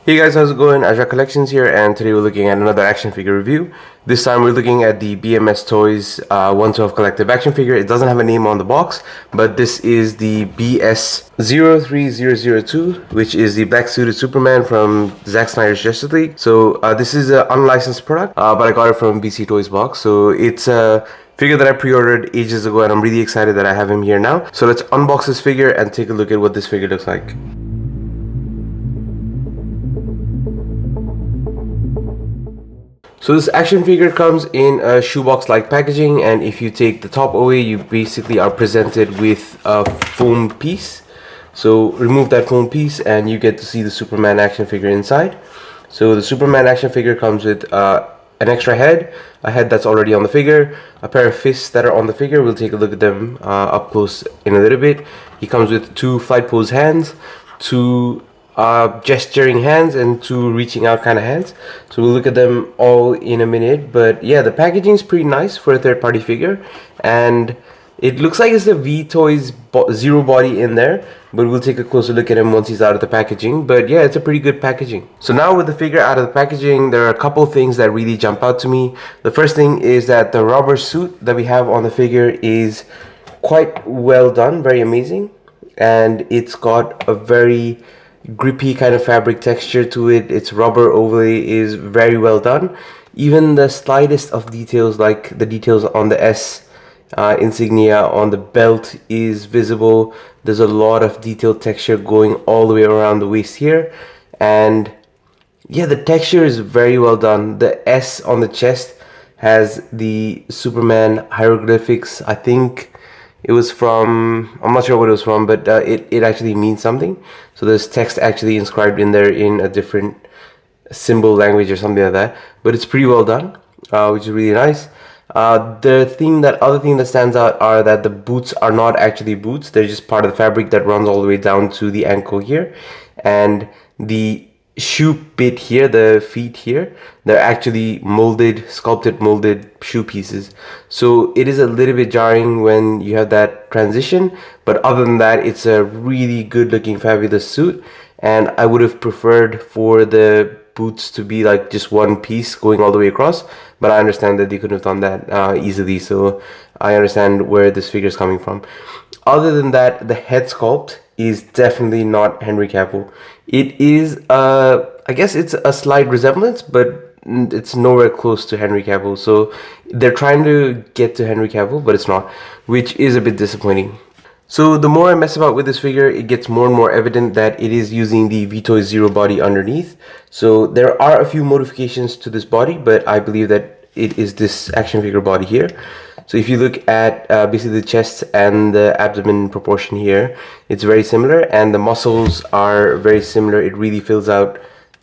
Hey guys, how's it going? Azrach Collections here, and today we're looking at another action figure review. This time we're looking at the BMS Toys 112 collective action figure. It doesn't have a name on the box, but this is the BS03002, which is the black suited Superman from Zack Snyder's Justice League. So this is an unlicensed product, but I got it from BC Toys box. So it's a figure that I pre-ordered ages ago, and I'm really excited that I have him here now. So let's unbox this figure and take a look at what this figure looks like. So this action figure comes in a shoebox-like packaging, and if you take the top away, you basically are presented with a foam piece. So remove that foam piece and you get to see the Superman action figure inside. So the Superman action figure comes with an extra head, a head that's already on the figure, a pair of fists that are on the figure. We'll take a look at them up close in a little bit. He comes with two flight pose hands, two gesturing hands, and two reaching out kind of hands. So we'll look at them all in a minute. But yeah, the packaging is pretty nice for a third-party figure, and it looks like it's the V-Toys Zero body in there, but we'll take a closer look at him once he's out of the packaging. But yeah, it's a pretty good packaging. So now with the figure out of the packaging, there are a couple things that really jump out to me. The first thing is that the rubber suit that we have on the figure is quite well done, very amazing, and it's got a very grippy kind of fabric texture to it. Its rubber overlay is very well done. Even the slightest of details, like the details on the S insignia on the belt, is visible. There's a lot of detailed texture going all the way around the waist here, and yeah, the texture is very well done. The S on the chest has the Superman hieroglyphics. I think it was from, I'm not sure what it was from, but it actually means something. So there's text actually inscribed in there in a different symbol language or something like that. But it's pretty well done, which is really nice. The other thing that stands out are that the boots are not actually boots. They're just part of the fabric that runs all the way down to the ankle here. And the shoe bit here, the feet here, they're actually sculpted molded shoe pieces. So it is a little bit jarring when you have that transition, but other than that, it's a really good looking, fabulous suit. And I would have preferred for the boots to be like just one piece going all the way across, but I understand that they couldn't have done that easily. So I understand where this figure is coming from. Other than that, the head sculpt is definitely not Henry Cavil. It is, I guess it's a slight resemblance, but it's nowhere close to Henry Cavil. So they're trying to get to Henry Cavil, but it's not, which is a bit disappointing. So the more I mess about with this figure, it gets more and more evident that it is using the V-Toys Zero body underneath. So there are a few modifications to this body, but I believe that it is this action figure body here. So if you look at basically the chest and the abdomen proportion here, it's very similar, and the muscles are very similar. It really fills out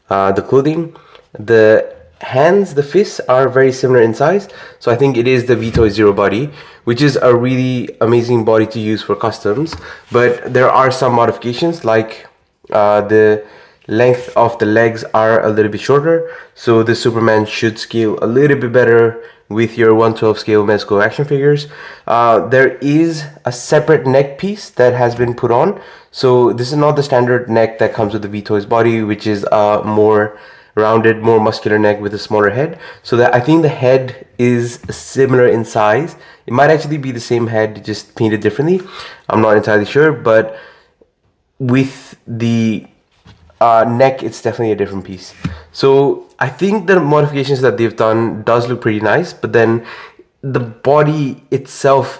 the clothing. The hands, the fists, are very similar in size. So I think it is the V-Toys Zero body, which is a really amazing body to use for customs. But there are some modifications, like the length of the legs are a little bit shorter. So the Superman should scale a little bit better with your 112 scale Mezco action figures. There is a separate neck piece that has been put on. So this is not the standard neck that comes with the V-Toys body, which is a more rounded, more muscular neck with a smaller head. So that I think the head is similar in size. It might actually be the same head, just painted differently. I'm not entirely sure, but with the neck, it's definitely a different piece. So I think the modifications that they've done does look pretty nice, but then the body itself,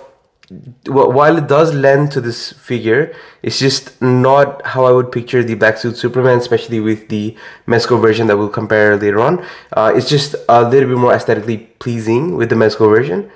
while it does lend to this figure, it's just not how I would picture the black suit Superman, especially with the Mezco version that we'll compare later on. It's just a little bit more aesthetically pleasing with the Mezco version,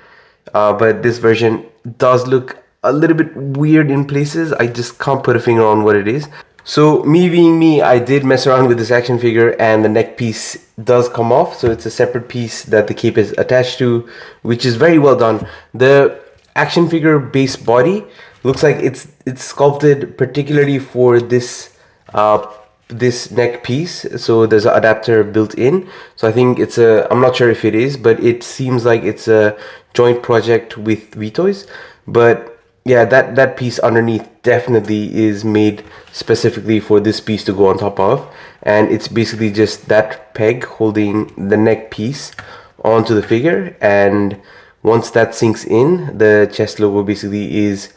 but this version does look a little bit weird in places. I just can't put a finger on what it is. So me being me, I did mess around with this action figure, and the neck piece does come off. So it's a separate piece that the cape is attached to, which is very well done. The action figure base body looks like it's sculpted particularly for this this neck piece. So there's an adapter built in. So I think it's I'm not sure if it is, but it seems like it's a joint project with V-Toys. But yeah, that piece underneath definitely is made specifically for this piece to go on top of, and it's basically just that peg holding the neck piece onto the figure, and once that sinks in, the chest logo basically is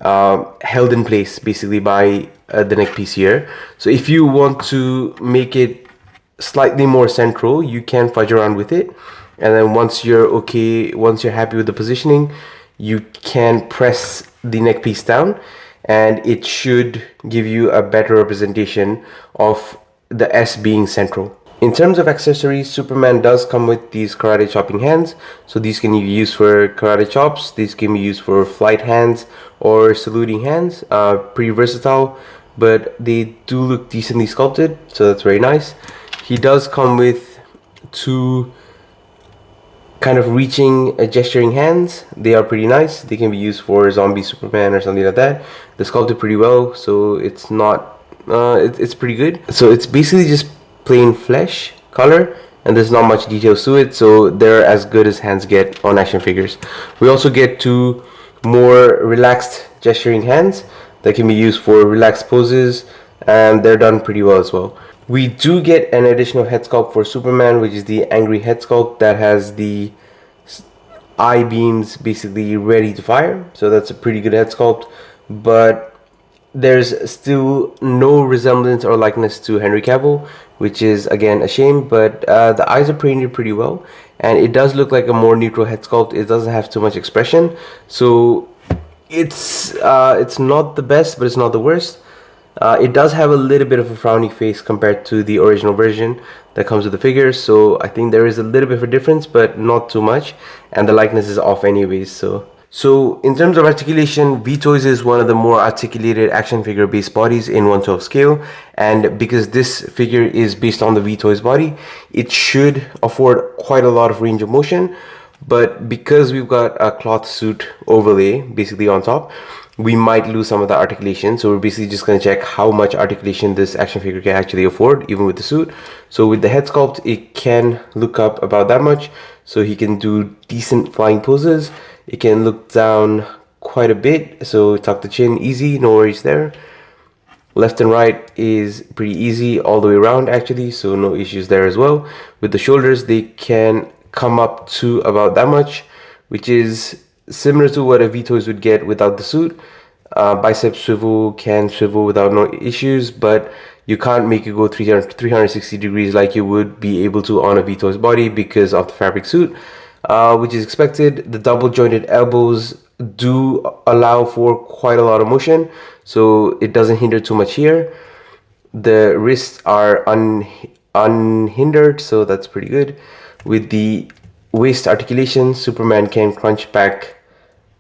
held in place basically by the neck piece here. So if you want to make it slightly more central, you can fudge around with it, and then once you're happy with the positioning, you can press the neck piece down, and it should give you a better representation of the S being central. In terms of accessories, Superman does come with these karate chopping hands. So these can be used for karate chops, these can be used for flight hands or saluting hands. Pretty versatile, but they do look decently sculpted, so that's very nice. He does come with two kind of reaching, gesturing hands. They are pretty nice. They can be used for zombie Superman or something like that. They're sculpted pretty well, so it's not it's pretty good. So it's basically just plain flesh color, and there's not much details to it, so they're as good as hands get on action figures. We also get two more relaxed gesturing hands that can be used for relaxed poses, and they're done pretty well as well. We do get an additional head sculpt for Superman, which is the angry head sculpt that has the eye beams basically ready to fire. So that's a pretty good head sculpt, but there's still no resemblance or likeness to Henry Cavil, which is again a shame, but the eyes are painted pretty well, and it does look like a more neutral head sculpt. It doesn't have too much expression, so it's not the best, but it's not the worst. It does have a little bit of a frowny face compared to the original version that comes with the figure, so I think there is a little bit of a difference, but not too much, and the likeness is off anyways. So in terms of articulation, V-Toys is one of the more articulated action figure based bodies in 1/12 scale, and because this figure is based on the V-Toys body, it should afford quite a lot of range of motion. But because we've got a cloth suit overlay basically on top, we might lose some of the articulation. So we're basically just going to check how much articulation this action figure can actually afford, even with the suit. So with the head sculpt, it can look up about that much, so he can do decent flying poses. It can look down quite a bit, so tuck the chin easy, no worries there. Left and right is pretty easy all the way around actually, so no issues there as well. With the shoulders, they can come up to about that much, which is similar to what a V-Toys would get without the suit. Bicep swivel can swivel without no issues, but you can't make it go 360 degrees like you would be able to on a V-Toys body because of the fabric suit, which is expected. The double jointed elbows do allow for quite a lot of motion, so it doesn't hinder too much here. The wrists are unhindered, so that's pretty good. With the waist articulation, Superman can crunch back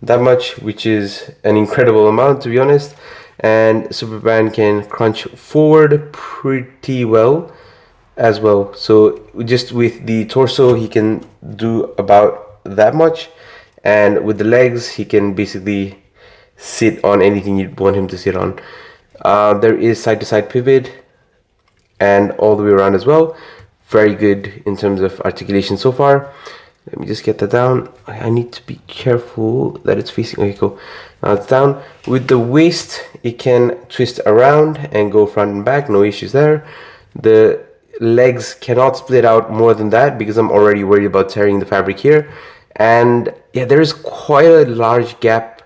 that much, which is an incredible amount to be honest, and Superman can crunch forward pretty well as well. So just with the torso, he can do about that much, and with the legs, he can basically sit on anything you want him to sit on. There is side to side pivot and all the way around as well. Very good in terms of articulation so far. Let me just get that down. I need to be careful that it's facing. Okay, cool. Now it's down. With the waist, it can twist around and go front and back. No issues there. The legs cannot split out more than that because I'm already worried about tearing the fabric here. And yeah, there is quite a large gap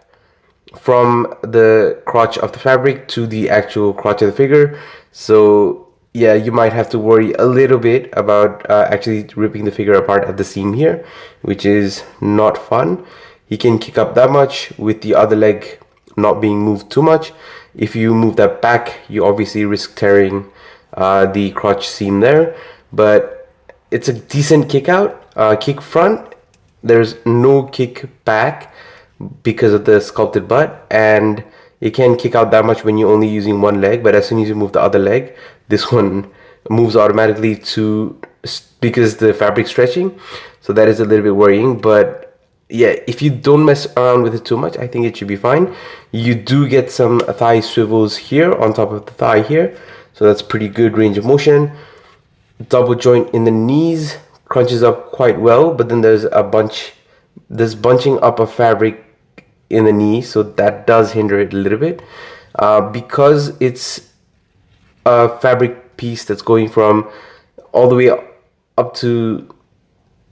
from the crotch of the fabric to the actual crotch of the figure. So yeah, you might have to worry a little bit about actually ripping the figure apart at the seam here, which is not fun. He can kick up that much with the other leg not being moved too much. If you move that back, you obviously risk tearing the crotch seam there, but it's a decent kick out. Kick front, there's no kick back because of the sculpted butt, and it can kick out that much when you're only using one leg, but as soon as you move the other leg, this one moves automatically to because the fabric's stretching. So that is a little bit worrying, but yeah, if you don't mess around with it too much, I think it should be fine. You do get some thigh swivels here on top of the thigh here, so that's pretty good range of motion. Double joint in the knees crunches up quite well, but then there's bunching up of fabric in the knee, so that does hinder it a little bit. Because it's a fabric piece that's going from all the way up to,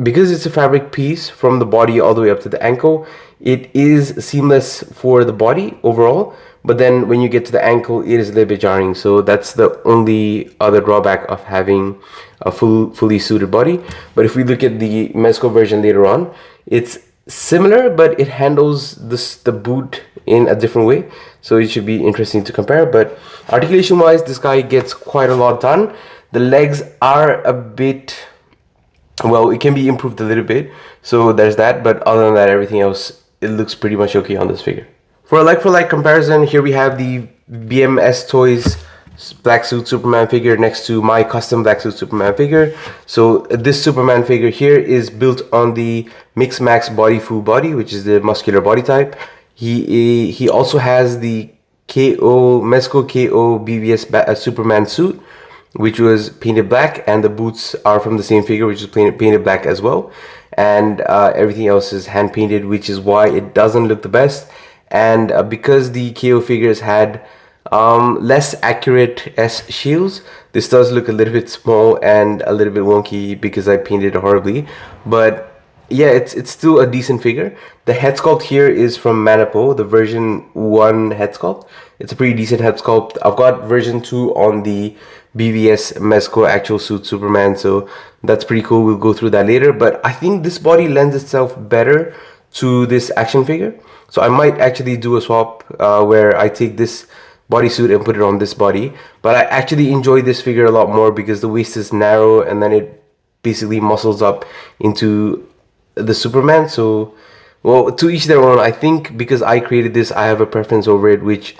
because it's a fabric piece from the body all the way up to the ankle, it is seamless for the body overall, but then when you get to the ankle, it is a little bit jarring. So that's the only other drawback of having a fully suited body. But if we look at the Mezco version later on, it's similar, but it handles the boot in a different way, so it should be interesting to compare. But articulation wise, this guy gets quite a lot done. The legs are a bit, well, it can be improved a little bit, so there's that. But other than that, everything else, it looks pretty much okay on this figure. For a like-for-like comparison, here we have the BMS Toys Black Suit Superman figure next to my custom Black Suit Superman figure. So this Superman figure here is built on the Mix Max Body Fu body, which is the muscular body type. He also has the Mezco KO BVS Superman suit, which was painted black, and the boots are from the same figure, which is painted black as well. And everything else is hand painted, which is why it doesn't look the best. And because the KO figures had less accurate S shields, this does look a little bit small and a little bit wonky because I painted it horribly. But yeah, it's still a decent figure. The head sculpt here is from Manipo, the version 1 head sculpt. It's a pretty decent head sculpt. I've got version 2 on the BVS Mezco Actual Suit Superman, so that's pretty cool. We'll go through that later. But I think this body lends itself better to this action figure. So I might actually do a swap where I take this bodysuit and put it on this body. But I actually enjoy this figure a lot more because the waist is narrow and then it basically muscles up into the Superman. So, well, to each their own. I think because I created this, I have a preference over it, which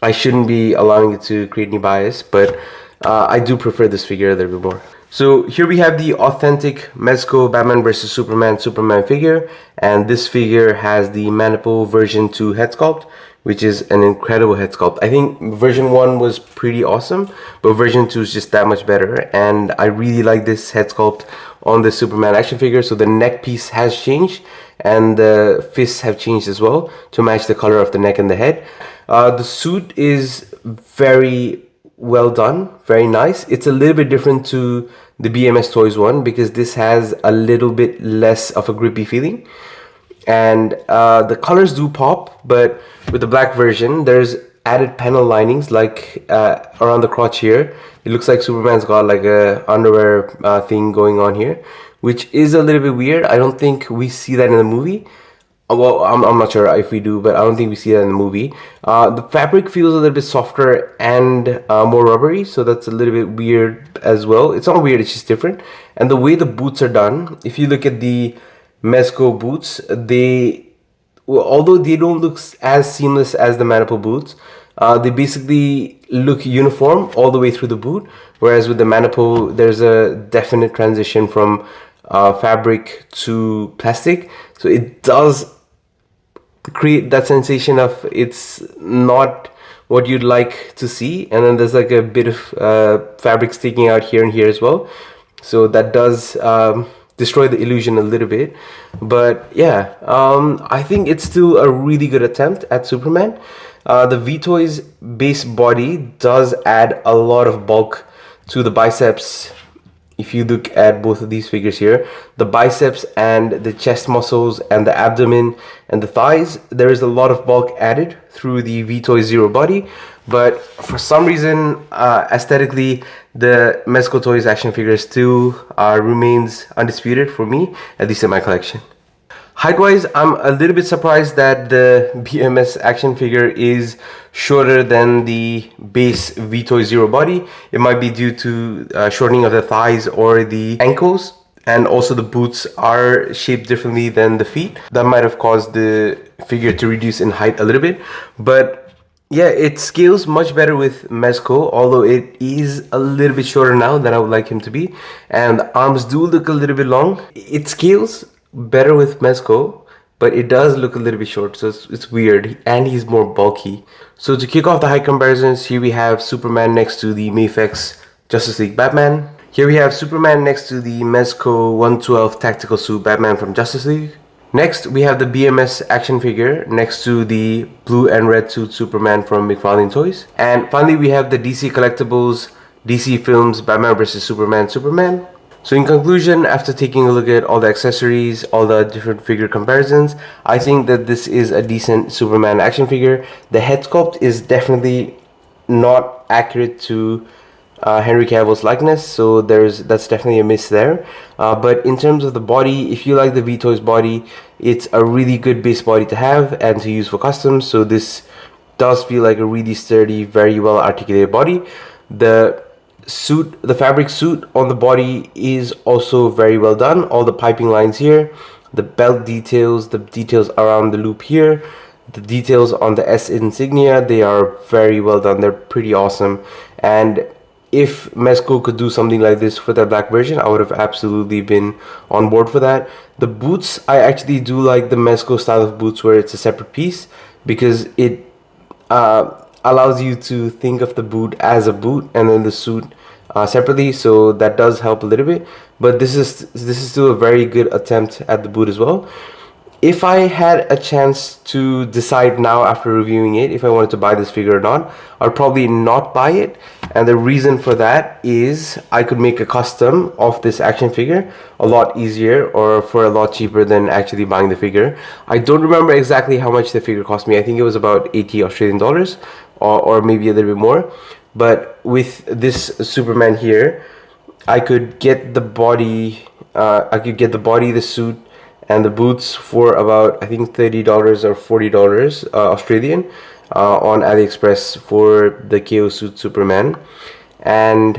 I shouldn't be allowing it to create any bias. But I do prefer this figure a little bit more. So here we have the authentic Mezco Batman vs Superman figure, and this figure has the Manipo version 2 head sculpt, which is an incredible head sculpt. I think version 1 was pretty awesome, but version 2 is just that much better, and I really like this head sculpt on the Superman action figure. So the neck piece has changed, and the fists have changed as well to match the color of the neck and the head. The suit is very well done, very nice. It's a little bit different to the BMS Toys one because this has a little bit less of a grippy feeling, and the colors do pop. But with the black version, there's added panel linings like around the crotch here. It looks like Superman's got like a underwear thing going on here, which is a little bit weird. I don't think we see that in the movie. Well, I'm not sure if we do, but I don't think we see that in the movie. The fabric feels a little bit softer and more rubbery, so that's a little bit weird as well. It's not weird, it's just different. And the way the boots are done, if you look at the Mezco boots, although they don't look as seamless as the Manipo boots, they basically look uniform all the way through the boot. Whereas with the Manipo, there's a definite transition from fabric to plastic. So it does create that sensation of it's not what you'd like to see, and then there's like a bit of fabric sticking out here and here as well, so that does destroy the illusion a little bit. But yeah, I think it's still a really good attempt at Superman. The V-Toys base body does add a lot of bulk to the biceps. If you look at both of these figures here, the biceps and the chest muscles and the abdomen and the thighs, there is a lot of bulk added through the V-Toy Zero body. But for some reason, aesthetically, the Mezco Toys action figure still remains undisputed for me, at least in my collection. Height-wise, I'm a little bit surprised that the BMS action figure is shorter than the base V-Toy Zero body. It might be due to shortening of the thighs or the ankles, and also the boots are shaped differently than the feet. That might have caused the figure to reduce in height a little bit. But yeah, it scales much better with Mezco, although it is a little bit shorter now than I would like him to be. And the arms do look a little bit long. It scales better with Mezco, but it does look a little bit short, so it's weird, and he's more bulky. So to kick off the height comparisons, here we have Superman next to the Mafex Justice League Batman. Here we have Superman next to the Mezco 112 Tactical Suit Batman from Justice League. Next, we have the BMS action figure next to the blue and red suit Superman from McFarlane Toys. And finally, we have the DC Collectibles, DC Films, Batman vs. Superman. So in conclusion, after taking a look at all the accessories, all the different figure comparisons, I think that this is a decent Superman action figure. The head sculpt is definitely not accurate to Henry Cavil's likeness, so that's definitely a miss there. But in terms of the body, if you like the V-Toys body, it's a really good base body to have and to use for customs. So this does feel like a really sturdy, very well articulated body. The fabric suit on the body is also very well done. All the piping lines here, the belt details, the details around the loop here, the details on the S insignia, they are very well done. They're pretty awesome. And if Mezco could do something like this for the black version, I would have absolutely been on board for that. The boots, I actually do like the Mezco style of boots where it's a separate piece, because it allows you to think of the boot as a boot and then the suit separately, so that does help a little bit. But this is still a very good attempt at the boot as well. If I had a chance to decide now after reviewing it if I wanted to buy this figure or not, I'd probably not buy it. And the reason for that is I could make a custom of this action figure a lot easier or for a lot cheaper than actually buying the figure. I don't remember exactly how much the figure cost me. I think it was about 80 Australian dollars or maybe a little bit more. But with this Superman here, I could get the body, the suit, and the boots for about, I think, $30 or $40 Australian on AliExpress for the KO suit Superman. And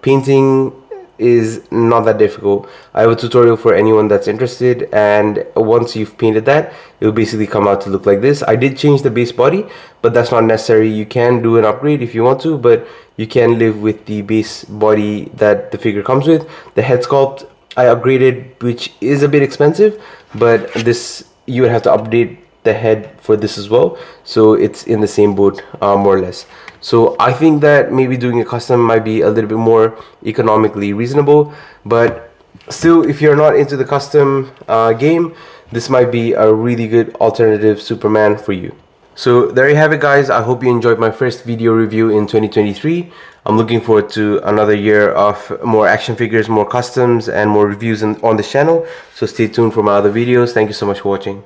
painting is not that difficult. I have a tutorial for anyone that's interested, and once you've painted that, it will basically come out to look like this. I did change the base body, but that's not necessary. You can do an upgrade if you want to, but you can live with the base body that the figure comes with. The head sculpt I upgraded, which is a bit expensive, but this, you would have to update the head for this as well, so it's in the same boat more or less. So I think that maybe doing a custom might be a little bit more economically reasonable, but still, if you're not into the custom game, this might be a really good alternative Superman for you. So there you have it, guys. I hope you enjoyed my first video review in 2023. I'm looking forward to another year of more action figures, more customs, and more reviews on this channel. So stay tuned for my other videos. Thank you so much for watching.